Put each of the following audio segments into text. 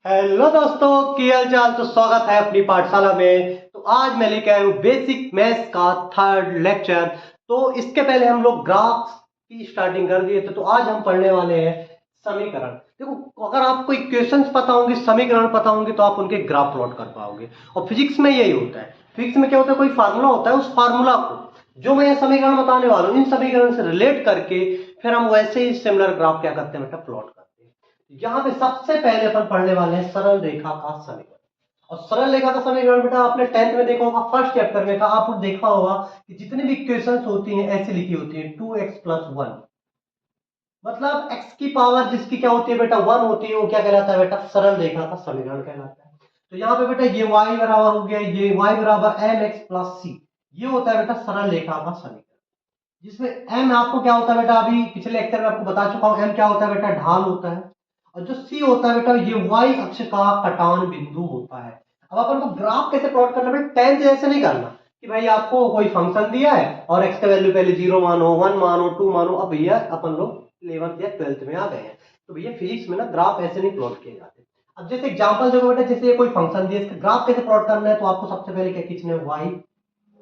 Hello दोस्तों, की हाल चाल। तो स्वागत है अपनी पाठशाला में। तो आज मैं लेके आया हूँ बेसिक मैथ्स का थर्ड लेक्चर। तो इसके पहले हम लोग ग्राफ की स्टार्टिंग कर दिए थे, तो आज हम पढ़ने वाले हैं समीकरण। देखो, अगर आपको इक्वेशंस पता होंगे, समीकरण पता होंगे, तो आप उनके ग्राफ प्लॉट कर पाओगे। और फिजिक्स में यही होता है। फिजिक्स में क्या होता है, कोई फार्मूला होता है, उस फार्मूला को जो मैं ये समीकरण बताने वाला हूँ, इन समीकरण से रिलेट करके फिर हम वैसे ही सिमिलर ग्राफ क्या करते हैं बेटा, प्लॉट करते हैं। यहां पे सबसे पहले अपन पढ़ने वाले हैं सरल रेखा का समीकरण। और सरल रेखा का समीकरण बेटा आपने 10th में देखा होगा, फर्स्ट चैप्टर में कहा, आपको देखा होगा कि जितनी भी इक्वेशंस होती हैं ऐसी लिखी होती है 2x+1। मतलब x की पावर जिसकी क्या होती है बेटा 1 होती है, वो क्या कहलाता है बेटा, सरल रेखा का समीकरण कहलाता है। तो यहाँ पे बेटा ये y बराबर हो गया, ये y बराबर mx+c, ये होता है बेटा सरल रेखा का समीकरण। जिसमें m आपको क्या होता है बेटा, अभी पिछले लेक्चर में आपको बता चुका हूं, m क्या होता है बेटा, ढाल होता है। और जो c होता है बेटा, ये y अक्ष का कटान बिंदु होता है। अब अपन को ग्राफ कैसे प्लॉट करना है बेटा, 10th जैसे नहीं करना कि भाई आपको कोई फंक्शन दिया है और x का वैल्यू पहले 0 मानो, 1 मानो, 2 मानो। अब भैया अपन लोग 11th या 12th में आ गए हैं, तो भैया फिजिक्स में ना ग्राफ ऐसे नहीं प्लॉट किए जाते। अब जैसे एग्जांपल देखो बेटा, जैसे कोई फंक्शन दिया, इसका ग्राफ कैसे प्लॉट करना है, तो आपको सबसे पहले क्या खींचना है, y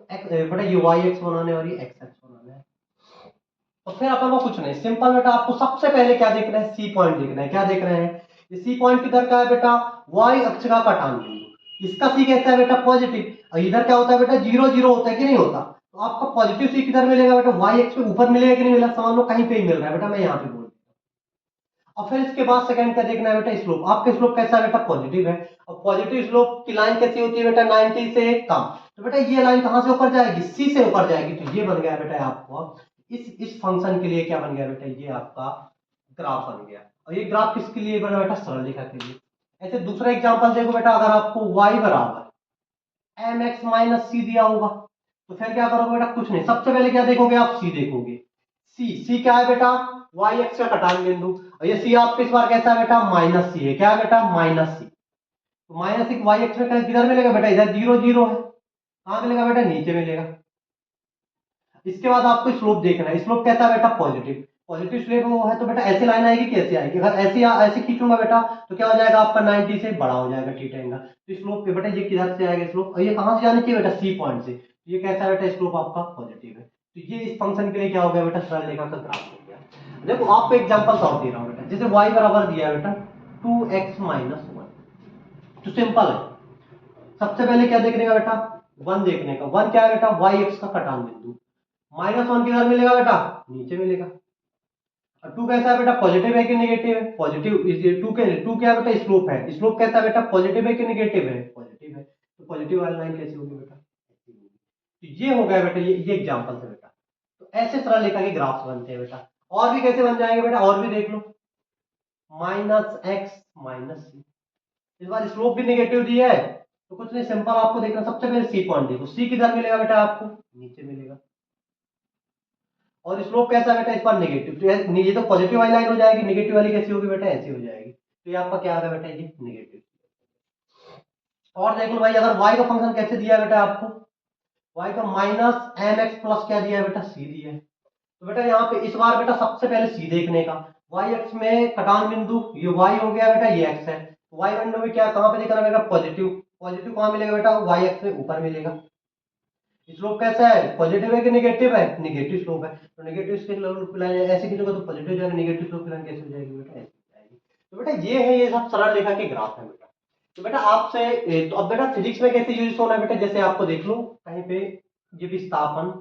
x बेटा, ये y x बनाना है और ये x x बनाना है। तो फिर अपन को कुछ नहीं, सिंपल बेटा, आपको सबसे पहले क्या देखना है, सी पॉइंट देखना है। क्या देख रहे हैं, ये सी पॉइंट किधर का है बेटा, वाई अक्ष का कटान बिंदु। इसका सी कैसा है बेटा, पॉजिटिव। और इधर क्या होता है बेटा, 0 0 होता है कि नहीं होता। तो आपका पॉजिटिव सी किधर मिलेगा बेटा, वाई अक्ष पे ऊपर मिलेगा कि नहीं मिलेगा, समझ लो कहीं पे ही मिल रहा है बेटा, मैं यहाँ पे बोल। और फिर इसके बाद सेकंड क्या देखना है बेटा, स्लोप। आपका स्लोप कैसा है बेटा, पॉजिटिव है। और पॉजिटिव स्लोप की लाइन कैसी होती है बेटा, 90 से कम। तो बेटा ये लाइन कहां से होकर जाएगी, सी से होकर जाएगी। तो ये बन गया बेटा आपको इस फंक्शन के लिए क्या बन गया बेटा, ये आपका ग्राफ बन गया। और ये ग्राफ किसके लिए बना बेटा, सरल रेखा के लिए। ऐसे दूसरा एग्जांपल देखो बेटा, अगर आपको y बराबर mx-c दिया होगा, तो फिर क्या करोगे बेटा, कुछ नहीं, सबसे पहले क्या देखोगे आप, c देखोगे। सी क्या है बेटा, वाई एक्स का कटान बिंदु। और ये सी आपके इस बार कैसा है बेटा, -c है। क्या है बेटा, -c। तो -c वाई एक्स में किधर मिलेगा बेटा, इधर 0 0 है। कहां मिलेगा बेटा, नीचे मिलेगा। इसके बाद आपको स्लोप देखना है, स्लोप कैसा है बेटा, पॉजिटिव। पॉजिटिव स्लोप वो है तो बेटा ऐसी लाइन आएगी, कैसे आएगी, अगर ऐसी ऐसे खींचूंगा बेटा, तो क्या हो जाएगा आपका 90 से बड़ा हो जाएगा थीटा एंगल। तो स्लोप पे बेटा ये किधर से आएगा स्लोप, और ये कहां से जानी चाहिए बेटा, सी पॉइंट से। तो ये कैसा है बेटा, स्लोप आपका पॉजिटिव है। तो ये इस फंक्शन के लिए क्या हो गया बेटा, सरल रेखा का ग्राफ हो गया। देखो आपको एग्जांपल और दे रहा हूं बेटा, जैसे y बराबर दिया है बेटा 2x-1। तो सिंपल है, सबसे पहले क्या देखने का बेटा, 1 देखने का। 1 क्या है बेटा, y एक्स का कटान बिंदु। -1 किधर मिलेगा बेटा, नीचे मिलेगा। और 2 कैसा है बेटा, पॉजिटिव है कि नेगेटिव है, पॉजिटिव। इस 2 क्या है बेटा, स्लोप है। स्लोप कैसा है बेटा, पॉजिटिव है कि नेगेटिव है, पॉजिटिव है। तो पॉजिटिव वाली लाइन कैसी होगी बेटा, तो ये हो गया बेटा, ये एग्जांपल है बेटा। तो ऐसे सरल रेखा के ग्राफ्स बनते हैं बेटा। और भी कैसे बन जाएंगे बेटा, और भी देख लो, -x-c। इस बार स्लोप भी नेगेटिव दिया है, तो कुछ नहीं, सिंपल आपको देखना, सबसे पहले सी पॉइंट देखो। सी किधर मिलेगा बेटा आपको, नीचे मिलेगा। और स्लोप कैसा है बेटा, इस बार नेगेटिव। तो ये तो पॉजिटिव वाली लाइन हो जाएगी, नेगेटिव वाली कैसी होगी बेटा, ऐसी हो जाएगी। तो ये आपका क्या आ गया बेटा, ये नेगेटिव। और देख लो भाई, अगर y का फंक्शन कैसे दिया है बेटा आपको, y का -mx+ क्या दिया है बेटा, c दिया है। तो बेटा यहाँ पे इस बार बेटा सबसे पहले c देखने का। y अक्ष में कटान बिंदु, ये y हो गया बेटा, ये x है। तो y बिंदु में क्या, कहां पे दिख रहा है बेटा, पॉजिटिव। पॉजिटिव कहां मिलेगा बेटा, y अक्ष में ऊपर मिलेगा। स्लोप कैसा है, पॉजिटिव है कि नेगेटिव है, नेगेटिव स्लोप है। तो नेगेटिव स्लोप की लाइन ऐसे खींचोगे तो पॉजिटिव जाएगा, नेगेटिव स्लोप की लाइन कैसे हो जाएगी बेटा, ऐसे हो जाएगी। तो बेटा ये है, ये सब सरल रेखा के ग्राफ है बेटा। तो बेटा आपसे तो अब बेटा फिजिक्स में कैसे यूज होना है बेटा, जैसे आपको देख लो कहीं पे ये विस्थापन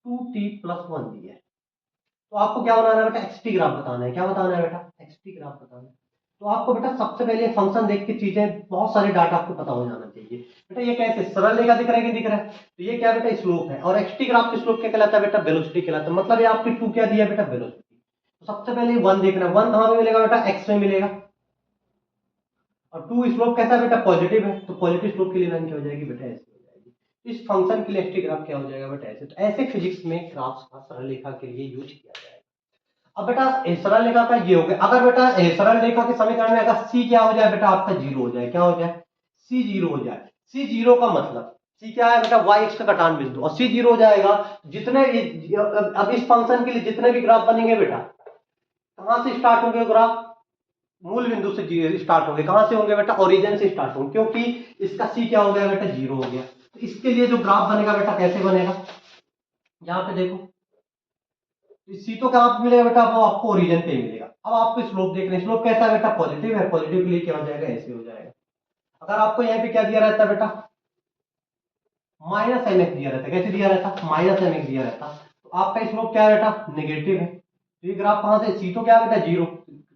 2t+1 दिया है, तो आपको क्या बनाना है बेटा, एक्सटी ग्राफ बताना है। क्या बताना है बेटा, एक्सटी ग्राफ बताना है। तो आपको बेटा सबसे पहले फंक्शन देख के चीजें, बहुत सारे डाटा आपको पता हो जाना चाहिए बेटा। ये कैसे सरल रेखा दिख रहा है कि दिख रहा है, तो ये क्या बेटा, स्लोप है। और एक्सटी ग्राफ की स्लोप क्या कहलाता है बेटा, वेलोसिटी कहलाता है। मतलब ये आपकी 2 क्या दिया बेटा, वेलोसिटी। तो सबसे पहले 1 देखना है, 1 कहां पे मिलेगा बेटा, एक्स में मिलेगा। और 2 स्लोप कैसा है बेटा, पॉजिटिव है। तो पॉजिटिव स्लोप के लिए लाइन क्या हो जाएगी बेटा, ऐसे हो जाएगी। इस फंक्शन के लिए एक्सटी ग्राफ क्या हो जाएगा बेटा, ऐसे। तो ऐसे फिजिक्स में ग्राफ्स का सरल रेखा के लिए यूज किया जाएगा। अब बेटा सरल रेखा का ये हो गया। अगर बेटा सरल रेखा के समीकरण में अगर सी क्या हो जाए बेटा, आपका 0 हो जाए। क्या हो जाए, सी 0 हो जाए। सी 0 का मतलब, सी क्या है बेटा, वाई एक्स का कटान बिंदु। और सी 0 हो जाएगा, जितने अब इस फंक्शन के लिए जितने भी ग्राफ बनेंगे बेटा, कहां से स्टार्ट होंगे ग्राफ, मूल बिंदु से स्टार्ट होंगे। कहां से होंगे बेटा? ओरिजिन से स्टार्ट होंगे, क्योंकि इसका सी क्या हो गया बेटा? 0 हो गया। तो इसके लिए जो ग्राफ बनेगा बेटा कैसे बनेगा? यहाँ पे देखो, सी तो कहां पे मिलेगा बेटा? वो आपको ओरिजिन पे ही मिलेगा। अब आपको स्लोप देख रहे हैं, स्लोप कैसा है बेटा? पॉजिटिव है। पॉजिटिव के लिए क्या हो जाएगा? ऐसे हो जाएगा। अगर आपको यहाँ पे क्या दिया रहता है बेटा? माइनस एम एक्स दिया रहता है। कैसे दिया रहता? माइनस एम एक्स दिया रहता। तो आपका स्लोप क्या है बेटा? नेगेटिव है। तो ये ग्राफ कहां से? सी तो क्या है बेटा? 0।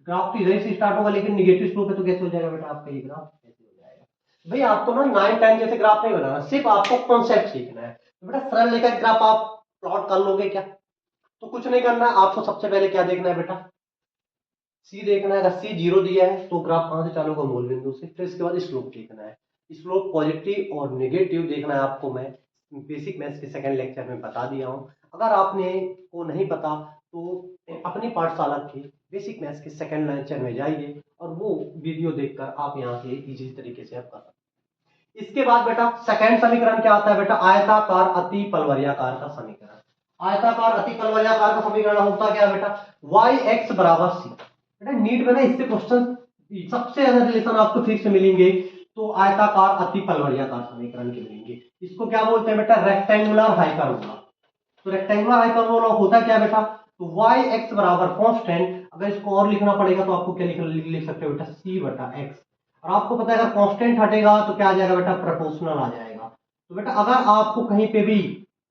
ग्राफ तो इधर से स्टार्ट होगा, लेकिन नेगेटिव स्लोप है, तो कैसे हो जाएगा बेटा आपका ये ग्राफ? ऐसे हो जाएगा। भाई आपको ना 9 10 जैसे ग्राफ नहीं बनाना, सिर्फ आपको कॉन्सेप्ट सीखना है। तो बेटा सरल रेखा ग्राफ आप प्लॉट कर लोगे क्या? तो कुछ नहीं करना है आपको। सबसे पहले क्या देखना है बेटा? सी देखना है। अगर सी 0 दिया है तो ग्राफ कहां से चालू होगा? मूल बिंदु से। फिर इसके बाद स्लोप देखना है। स्लोप पॉजिटिव और नेगेटिव देखना है आपको। मैं बेसिक मैथ्स के सेकंड लेक्चर में बता दिया हूं। अगर आपने को नहीं पता तो अपनी पाठशाला के बेसिक मैथ्स के सेकंड लेक्चर में जाइए और वो वीडियो देखकर आप यहाँ से इजी तरीके से आप कर सकते हैं। इसके बाद बेटा सेकंड समीकरण क्या आता है बेटा? आयताकार अति पलवरियाकार का समीकरण। आयताकार अति पलवरियाकार का समीकरण होता क्या है बेटा? वाई एक्स बराबर सी। बेटा नीट में ना इससे क्वेश्चन सबसे ज्यादा रिलेशन आपको फिक्स मिलेंगे तो आयताकार अति पलवरियाकार समीकरण के मिलेंगे। इसको क्या बोलते हैं बेटा? Rectangular hyperbola. तो रेक्टेंगुलर हाइपरबोला होता क्या बेटा? तो वाई एक्स बराबर कांस्टेंट। अगर इसको और लिखना पड़ेगा तो आपको क्या लिख सकते हो बेटा? सी बटा एक्स। और आपको पता है अगर कांस्टेंट हटेगा तो क्या आ जाएगा बेटा? प्रोपोर्शनल आ जाएगा। तो बेटा अगर आपको कहीं पे भी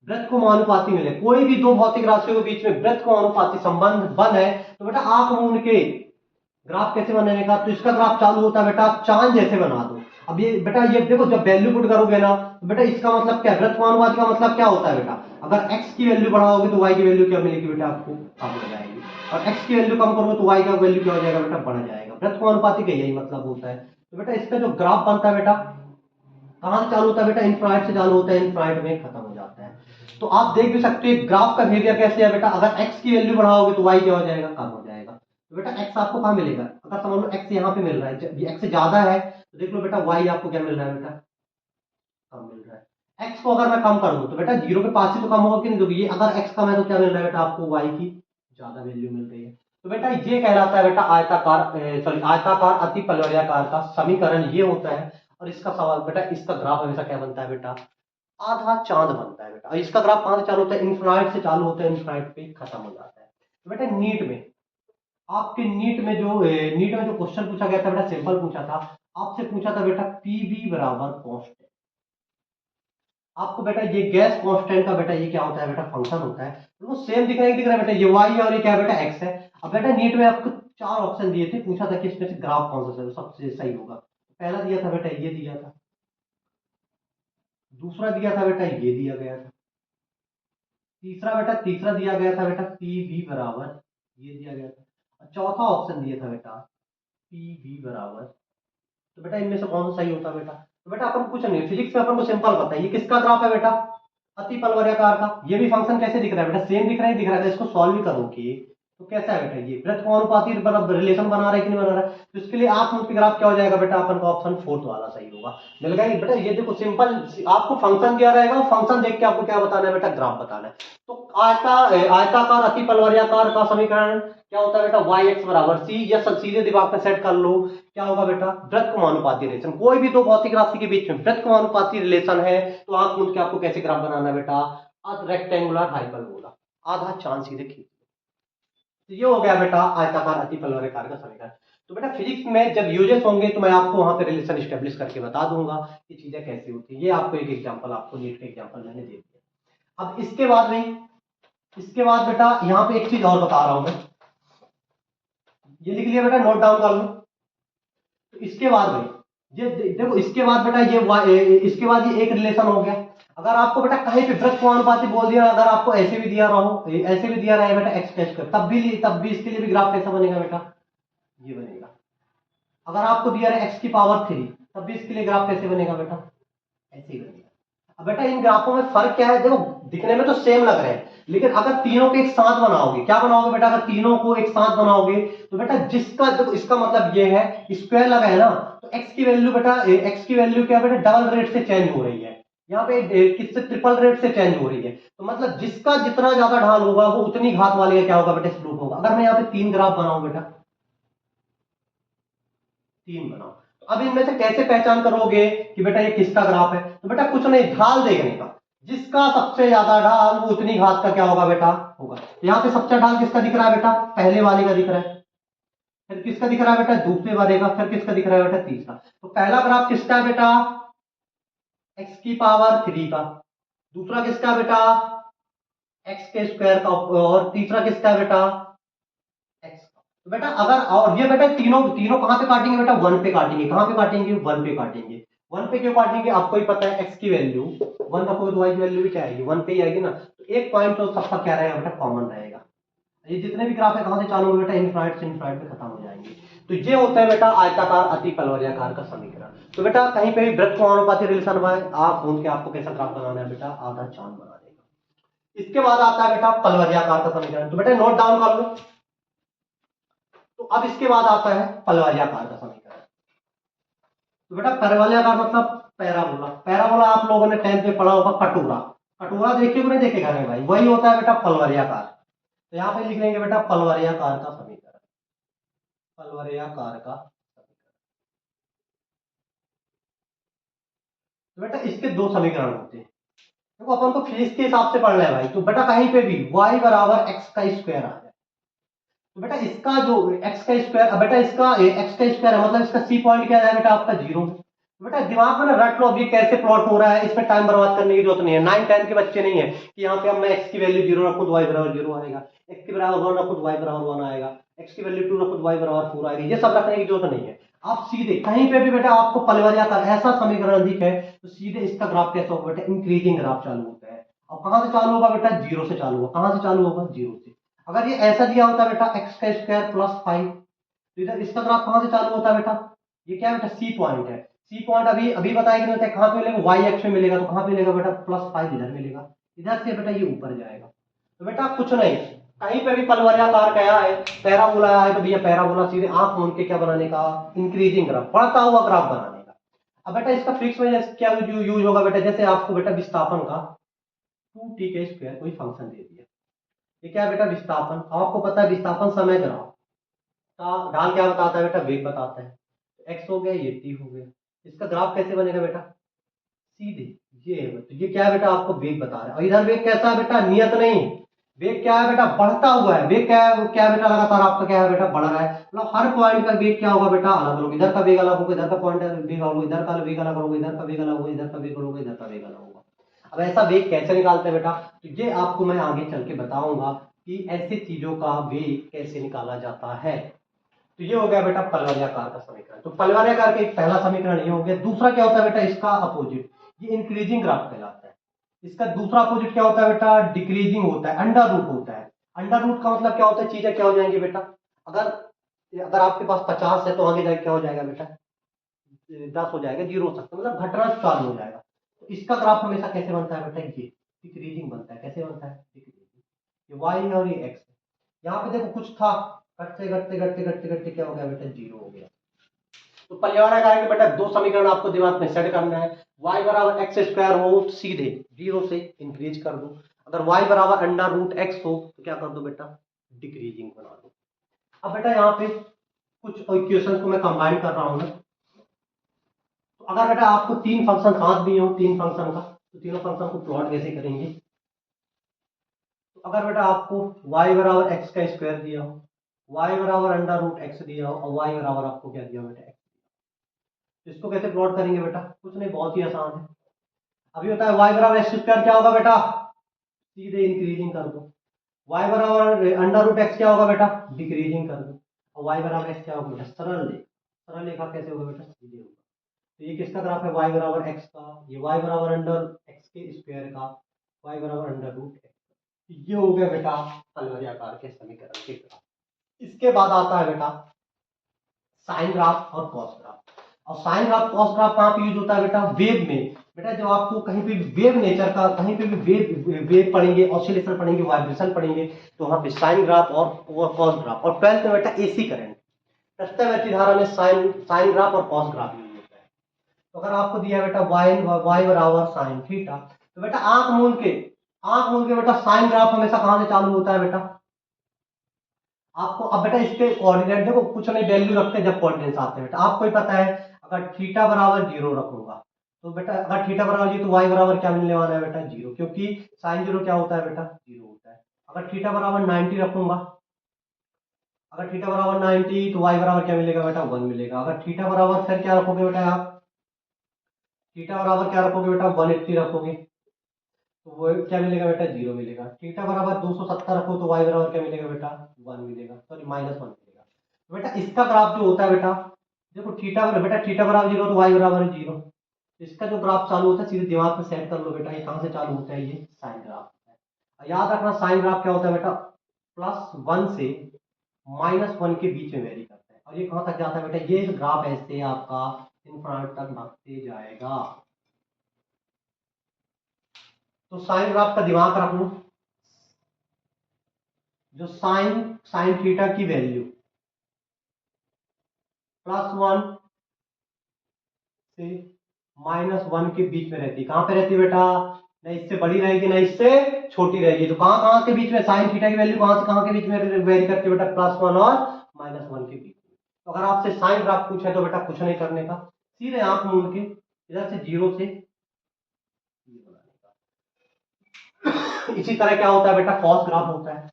वृत्त को अनुपाती मिले, कोई भी दो भौतिक राशियों के बीच में वृत्त को अनुपाती संबंध बन है, तो बेटा आप उनके ग्राफ कैसे बनाने का? तो इसका ग्राफ चालू होता है बेटा, आप चांद जैसे बना दो। अब ये बेटा ये देखो, जब वैल्यू पुट करोगे ना तो बेटा इसका मतलब क्या? वृत्त को अनुपाती का मतलब क्या होता है बेटा? अगर x की वैल्यू बढ़ाओगे तो y की वैल्यू क्या मिलेगी बेटा? आपको कम हो जाएगी। और x की वैल्यू कम करोगे तो y का वैल्यू क्या हो जाएगा बेटा? बढ़ जाएगा। वृत्त को अनुपाती का यही मतलब होता है। तो बेटा इसका जो ग्राफ बनता है बेटा कहां से चालू होता है बेटा? इनफ्राइट से चालू होता है, इनफ्राइट में खत्म हो जाता है। तो आप देख भी सकते हो ग्राफ का बिहेवियर कैसे है बेटा? अगर x की वैल्यू बढ़ाओगे तो y क्या हो जाएगा? कम हो जाएगा। तो बेटा x आपको कहां मिलेगा? अगर समझ लो x यहाँ पे मिल रहा है, ये x से ज्यादा है, तो देख लो बेटा y आपको क्या मिल रहा है बेटा? कम मिल रहा है। x को अगर मैं कम कर दूं तो बेटा 0 के पास ही तो कम होगा कि नहीं? तो ये अगर x कम है तो क्या मिल रहा है बेटा? आपको y की ज्यादा वैल्यू मिल रही है। तो बेटा ये कहलाता है बेटा आयताकार, सॉरी आयताकार अति पलवरियाकार का समीकरण ये होता है। और इसका सवाल बेटा, इसका ग्राफ हमेशा क्या बनता है बेटा? आधा चांद बनता है बेटा। और इसका ग्राफ कहां से चालू होता है? इनफिनाइट से चालू होता है, इनफिनाइट पे खत्म हो जाता है। तो बेटा नीट में, आपके नीट में जो क्वेश्चन पूछा गया था बेटा, सिंपल पूछा था। आपसे पूछा था बेटा पीवी बराबर कांस्टेंट। आपको बेटा ये गैस कांस्टेंट का बेटा ये क्या होता है बेटा? फंक्शन होता है। तो वो सेम दिख रहा है बेटा, ये वाई और ये क्या है बेटा? एक्स है। अब बेटा नीट में आपको 4 ऑप्शन दिए थे, पूछा था कि इसमें से ग्राफ कौन सा सबसे सही होगा। पहला दिया था बेटा ये दिया था, दूसरा दिया था बेटा ये दिया गया था, तीसरा दिया गया था बेटा पी वी बराबर ये दिया गया था, और चौथा ऑप्शन दिया था बेटा पी वी बराबर। तो बेटा इनमें से कौन सा सही होता है बेटा? तो बेटा अपन कुछ नहीं, फिजिक्स में अपन को सिंपल पता है ये किसका ग्राफ है बेटा? अति पलवरियाकार का। ये भी फंक्शन कैसे दिख रहा है बेटा? सेम दिख रहा है। इसको सॉल्व भी करोगे तो कैसा है बेटा? ये वृत्त को अनुपाती रिलेशन बना रहा है कि नहीं बना रहा है? तो इसके लिए आंख मूंद के ग्राफ क्या हो जाएगा बेटा? अपन को ऑप्शन फोर्थ वाला सही होगा। मिल गया बेटा। ये देखो सिंपल, आपको फंक्शन दिया रहेगा, फंक्शन देख के आपको क्या बताना है बेटा? ग्राफ बताना है। तो आयताकार अति पलवरियाकार का समीकरण क्या होता है बेटा? वाई एक्स बराबर सी। या सीधे दिमाग में सेट कर लो, क्या होगा बेटा? वृत्त अनुपाती रिलेशन। कोई भी दो भौतिक राशि के बीच में वृत्त अनुपाती रिलेशन है तो आंख मूंद के आपको कैसे ग्राफ बनाना है बेटा? रेक्टेंगुलर हाइपरबोला, आधा चांद सीधे खींच। तो ये हो गया बेटा आयताकार अति पलवरियाकार का समीकरण। तो बेटा फिजिक्स में जब यूजेस होंगे तो मैं आपको वहां पे रिलेशन स्टेब्लिश करके बता दूंगा कि चीजें कैसी होती है। ये आपको एक एग्जांपल, आपको नीट का एग्जांपल मैंने दे दिया। अब इसके बाद बेटा यहाँ पे एक चीज और बता रहा हूं मैं, ये लिख लिया बेटा, नोट डाउन कर लो। तो इसके बाद भाई ये देखो, इसके बाद बेटा इसके बाद ये एक रिलेशन हो गया। अगर आपको बेटा कहीं पे वृत्त को अनुपाती बोल दिया, अगर आपको ऐसे भी दिया रहो, ऐसे भी दिया रहा बेटा एक्स टेस्ट कर, तब भी इसके लिए भी ग्राफ कैसा बनेगा बेटा? ये बनेगा। अगर आपको दिया रहा एक्स की पावर 3, तब भी इसके लिए ग्राफ कैसे बनेगा बेटा? ऐसे ही बनेगा। अब बेटा इन ग्राफों में फर्क क्या है? देखो दिखने में तो सेम लग रहे हैं, लेकिन अगर तीनों को एक साथ बनाओगे, क्या बनाओगे बेटा? अगर तीनों को एक साथ बनाओगे तो बेटा जिसका, देखो इसका मतलब ये है स्क्वायर लगा है ना, तो एक्स की वैल्यू बेटा, एक्स की वैल्यू क्या बेटा? डबल रेट से चेंज हो रही है। यहाँ पे किससे? ट्रिपल रेट से चेंज हो रही है। तो मतलब जिसका जितना ज्यादा ढाल होगा वो उतनी घात वाली क्या होगा बेटा? स्लोप होगा। अगर मैं यहाँ पे 3 ग्राफ बनाऊं बेटा, 3 बनाओ। तो अब इनमें से कैसे पहचान करोगे कि बेटा ये किसका ग्राफ है? तो बेटा कुछ नहीं, ढाल देखने का, जिसका सबसे ज्यादा ढाल वो उतनी घात का क्या होगा बेटा, होगा। तो यहाँ पे सबसे ढाल किसका दिख रहा है बेटा, पहले वाले का दिख रहा है, फिर किसका दिख रहा है बेटा, दूसरे वाले का, फिर किसका दिख रहा है बेटा, तीसरा। तो पहला ग्राफ किसका है बेटा, x की पावर 3 का, दूसरा किसका है बेटा, x के स्क्वायर का, और तीसरा किसका है बेटा, x का। तो बेटा अगर, और ये बेटा तीनों तीनों कहां पे काटेंगे बेटा, 1 पे काटेंगे। कहां पे काटेंगे, 1 पे काटेंगे। 1 पे क्यों काटेंगे, आपको ही पता है x की वैल्यू 1 का, कोई y की वैल्यू भी क्या आएगी, 1 पे ही आएगी ना। तो एक पॉइंट तो सबका क्या रहेगा बेटा, कॉमन रहेगा। ये जितने भी ग्राफ है कहां से चालू होंगे बेटा, इनफाइनाइट से इनफाइनाइट पे खत्म हो जाएंगे। तो ये होता है बेटा आयताकार अति पलवरियाकार का समीकरण। तो बेटा कहीं पे भी वृत्त समानुपाती रिलेशन हुआ है, आप ढूंढ के आपको कैसा ग्राफ बनाना है बेटा, आधा चांद बना देगा। इसके बाद आता है बेटा पलवरियाकार का समीकरण। तो बेटा नोट डाउन कर लो। तो अब इसके बाद आता है पलवरियाकार का समीकरण। तो बेटा पलवरियाकार मतलब पैराबोला। पैराबोला आप लोगों ने 10th में पढ़ा होगा, कटोरा। कटोरा देखे कि नहीं देखे घर में भाई, वही होता है बेटा पलवरियाकार। तो यहाँ पे लिख लेंगे बेटा पलवरियाकार का समीकरण, पलवरियाकार का समीकरण। तो बेटा इसके दो समीकरण होते हैं। देखो अपन को फिजिक्स के हिसाब से पढ़ना है भाई। तो बेटा कहीं पे भी y बराबर एक्स का स्क्वायर आ जाए, तो बेटा इसका जो x का स्क्वायर, बेटा इसका x का स्क्वायर है, मतलब इसका सी पॉइंट क्या है बेटा, आपका 0। बेटा दिमाग में ना रट लो, अब ये कैसे प्लॉट हो रहा है, इस पर टाइम बर्बाद करने की जरूरत नहीं है। 9-10 के बच्चे नहीं है कि यहाँ पे अब मैं x की वैल्यू 0 रखूँ तो y बराबर 0 आएगा, x के बराबर 1 रखूँ तो y बराबर 1 आएगा, x की वैल्यू 2 रखूँ तो y बराबर 4 आएगी। ये सब रखने की जरूरत नहीं है। आप सीधे कहीं पे भी बेटा आपको पलवरियाकार ऐसा समीकरण दिखे तो सीधे इसका ग्राफ कैसा होगा बेटा, इंक्रीजिंग ग्राफ चालू होता है। अब कहां से चालू होगा बेटा, 0 से चालू होगा। कहां से चालू होगा, 0 से। अगर ये ऐसा दिया होता बेटा एक्स का स्क्वायर प्लस 5, तो इधर इसका ग्राफ कहां से चालू होता है बेटा, ये क्या है बेटा, सी पॉइंट है। सी पॉइंट अभी अभी बताया कि नहीं होता, कहां पे मिलेगा, वाई एक्स में मिलेगा। तो कहां पे मिलेगा बेटा, +5 इधर मिलेगा, इधर से बेटा ये ऊपर जाएगा। तो बेटा कुछ नहीं, कहीं पे भी पलवरियाकार क्या है, पैराबोला है, तो भैया पैराबोला सीधे आंख मूंद के क्या बनाने का, इंक्रीजिंग ग्राफ, बढ़ता हुआ ग्राफ बनाने का। अब बेटा इसका फिक्स में क्या यूज होगा बेटा, जैसे आपको बेटा विस्थापन का 2t के स्क्वायर कोई फंक्शन दे दिया, ये क्या है बेटा, विस्थापन। आपको पता है विस्थापन समय ग्राफ का ढाल क्या बताता है बेटा, वेग बताता है। एक्स हो गया, ये टी हो गया। इसका ग्राफ कैसे बनेगा बेटा, सीधे ये है। तो ये क्या है बेटा, आपको वेग बता रहा है। और इधर वेग कैसा है बेटा, नियत नहीं, वेग क्या है बेटा, बढ़ता हुआ है। वेग क्या है बेटा, लगातार आपका क्या है बेटा, बढ़ रहा है। मतलब हर पॉइंट का वेग क्या होगा बेटा, अलग अलग। इधर का वेग अलग होगा, इधर का पॉइंट वेग अलग होगा, इधर का वेग अलग होगा, इधर का वेग अलग होगा, इधर का वेग अलग होगा, इधर का वेग अलग होगा। अब ऐसा वेग कैसे निकालते हैं बेटा, तो ये आपको मैं आगे चल के बताऊंगा कि ऐसी चीजों का वेग कैसे निकाला जाता है। तो ये हो गया बेटा पलवरियाकार का समीकरण। तो पलवरियाकार का एक पहला समीकरण ये हो गया। दूसरा क्या होता है बेटा, इसका अपोजिट, ये इंक्रीजिंग ग्राफ कहलाता है। इसका दूसरा अपोजिट क्या होता है बेटा, डिक्रीजिंग होता है, अंडर रूट होता है। अंडर रूट का मतलब क्या होता है, चीजें क्या हो जाएंगी बेटा, अगर अगर आपके पास 50 है तो आगे जाके क्या हो जाएगा बेटा, 10 हो जाएगा, 0 हो सकता है, मतलब घटना चालू हो जाएगा। तो इसका ग्राफ हमेशा कैसे बनता है बेटा, ये डिक्रीजिंग बनता है। कैसे बनता है, डिक्रीजिंग। ये वाई है और ये एक्स है। यहाँ पे देखो कुछ था, घटते घटते घटते घटते घटते क्या हो गया बेटा, 0 हो गया। तो पलवरियाकार के बेटा दो समीकरण आपको दिमाग में सेट करना है। y बराबर एक्स स्क्वायर हो तो सीधे 0 से इंक्रीज कर दो, अगर y बराबर अंडर रूट एक्स हो तो क्या कर दो बेटा, डिक्रीजिंग बना दो। अब बेटा यहाँ पे कुछ इक्वेशन को मैं कंबाइन कर रहा हूं ना। तो अगर बेटा आपको तीन फंक्शन हाथ दिए हो, तीन फंक्शन का, तो तीनों फंक्शन को प्लॉट कैसे करेंगे। तो अगर बेटा आपको y बराबर एक्स का स्क्वायर दिया हो, y बराबर अंडर रूट एक्स दिया हो, और y बराबर आपको क्या दिया बेटा, x, इसको कैसे प्लॉट करेंगे बेटा, कुछ नहीं, बहुत ही आसान है। अभी होता है y बराबर एक्स स्क्वायर, क्या होगा बेटा, सीधे इंक्रीजिंग कर दो। y बराबर अंडर रूट एक्स क्या होगा बेटा, डिक्रीजिंग कर दो। और y बराबर एक्स क्या होगा बेटा, सरल रेखा कैसे होगा बेटा, सीधे होगा। तो ये किसका ग्राफ है, y बराबर एक्स का, ये y बराबर अंडर एक्स के स्क्वायर का, y बराबर अंडर रूट एक्स। ये हो गया बेटा पलवरियाकार के समीकरण के ग्राफ। इसके बाद आता है बेटा साइन ग्राफ और कॉस ग्राफ। और साइन ग्राफ कॉस ग्राफ कहाँ पे यूज होता है बेटा, वेव में। बेटा जब आपको कहीं पे भी वेव नेचर का, कहीं पे भी वेव पढ़ेंगे, ऑसिलेशन पढ़ेंगे, वाइब्रेशन पढ़ेंगे, तो वहां पे साइन ग्राफ और कॉस ग्राफ। और 12th में बेटा एसी करंट, प्रत्यवर्ती धारा में साइन साइन ग्राफ और कॉस ग्राफ यूज होता है। तो अगर आपको दिया बेटा वाई बराबर साइन थीटा, तो बेटा आंख मूंद के बेटा साइन ग्राफ हमेशा कहां से चालू होता है बेटा, आपको अब बेटा इसके कोऑर्डिनेट देखो, कुछ नहीं वैल्यू रखते जब कोऑर्डिनेट्स आते हैं बेटा, आपको ही पता है अगर थीटा बराबर 0 रखूंगा तो बेटा, अगर थीटा बराबर 0 तो वाई बराबर क्या मिलने वाला है बेटा 0, क्योंकि साइन 0 क्या होता है बेटा 0 होता है। अगर थीटा बराबर 90 रखूंगा, अगर थीटा बराबर 90 तो वाई बराबर क्या मिलेगा बेटा 1 मिलेगा। अगर थीटा बराबर फिर क्या रखोगे बेटा आप, थीटा बराबर क्या रखोगे बेटा 180 रखोगे तो वो क्या मिलेगा बेटा 0 मिलेगा। थीटा बराबर 270 रखो तो वाई बराबर क्या मिलेगा बेटा 1 मिलेगा, सॉरी -1 मिलेगा। तो बेटा इसका ग्राफ जो होता है बेटा, देखो थीटा बराबर बेटा थीटा बराबर 0 तो वाई बराबर 0, इसका जो ग्राफ चालू होता है सीधे दिमाग में सेट कर लो बेटा, ये कहां से चालू होता है, ये साइन ग्राफ होता है। याद रखना साइन ग्राफ क्या होता है बेटा, +1 से -1 के बीच में वेरी करता है, और ये कहां तक जाता है बेटा, ये ग्राफ ऐसे आपका इनफिनिट तक बढ़ते जाएगा। तो साइन ग्राफ का दिमाग रख लो, जो साइन साइन थीटा की वैल्यू +1 से -1 के बीच में रहती है, कहां पे रहती है बेटा, ना इससे बड़ी रहेगी ना इससे छोटी रहेगी, तो कहां कहां के बीच में, साइन थीटा की वैल्यू कहां से कहां के बीच में वेरी करती है बेटा, +1 और -1 के बीच में। तो अगर आपसे साइन ग्राफ पूछे तो बेटा कुछ नहीं करने का, सीधे आंख मूंद के इधर से 0 से ये बनाने का। इसी तरह क्या होता है बेटा, कॉस ग्राफ होता है,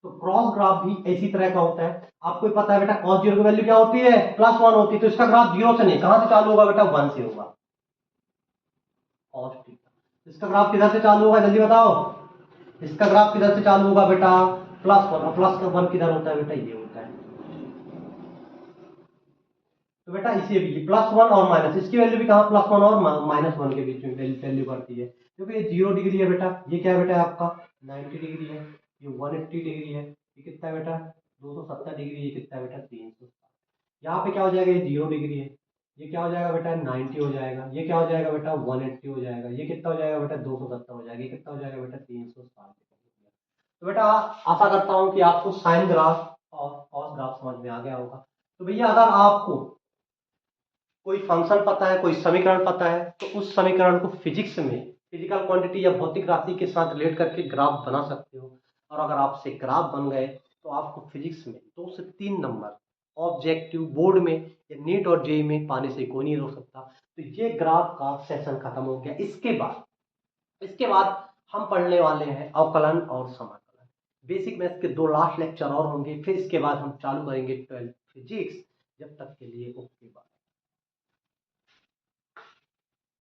तो क्रॉस ग्राफ भी इसी तरह का होता है। आपको ही पता है बेटा कॉस 0 की वैल्यू क्या होती है, +1 होती है, तो इसका ग्राफ 0 से नहीं कहां से चालू होगा बेटा 1 से होगा कॉस थीटा। इसका ग्राफ किधर से चालू होगा जल्दी बताओ, इसका ग्राफ किधर से चालू होगा बेटा +1, और +1 किधर होता है बेटा, ये होता है। तो बेटा इसे भी +1 और माइनस, इसकी वैल्यू भी कहां +1 और -1 के बीच में वैल्यू करती है, क्योंकि ये 0 डिग्री है बेटा, ये क्या है बेटा आपका 90 डिग्री है, ये 180 डिग्री है, ये कितना है बेटा 270 डिग्री, ये कितना है बेटा 360। यहाँ पे क्या हो जाएगा, ये 0 डिग्री है, ये क्या हो जाएगा बेटा 90 हो जाएगा, ये क्या हो जाएगा बेटा 180 हो जाएगा, ये कितना हो जाएगा बेटा 270 हो जाएगा, ये कितना हो जाएगा बेटा 360। तो बेटा आशा करता हूँ कि आपको साइन ग्राफ और कॉस ग्राफ समझ में आ गया होगा। तो भैया अगर आपको कोई फंक्शन पता है, कोई समीकरण पता है, तो उस समीकरण को फिजिक्स में फिजिकल क्वांटिटी या भौतिक राशि के साथ रिलेट करके ग्राफ बना सकते हो, और अगर आपसे ग्राफ बन गए तो आपको फिजिक्स में 2 से 3 नंबर ऑब्जेक्टिव बोर्ड में या नीट और जेई में पाने से कोई नहीं रोक सकता। तो ये ग्राफ का सेशन खत्म हो गया। इसके बाद हम पढ़ने वाले हैं अवकलन और समाकलन, बेसिक मैथ्स के 2 लास्ट लेक्चर और होंगे, फिर इसके बाद हम चालू करेंगे 12th फिजिक्स। जब तक के लिए ओके बाय।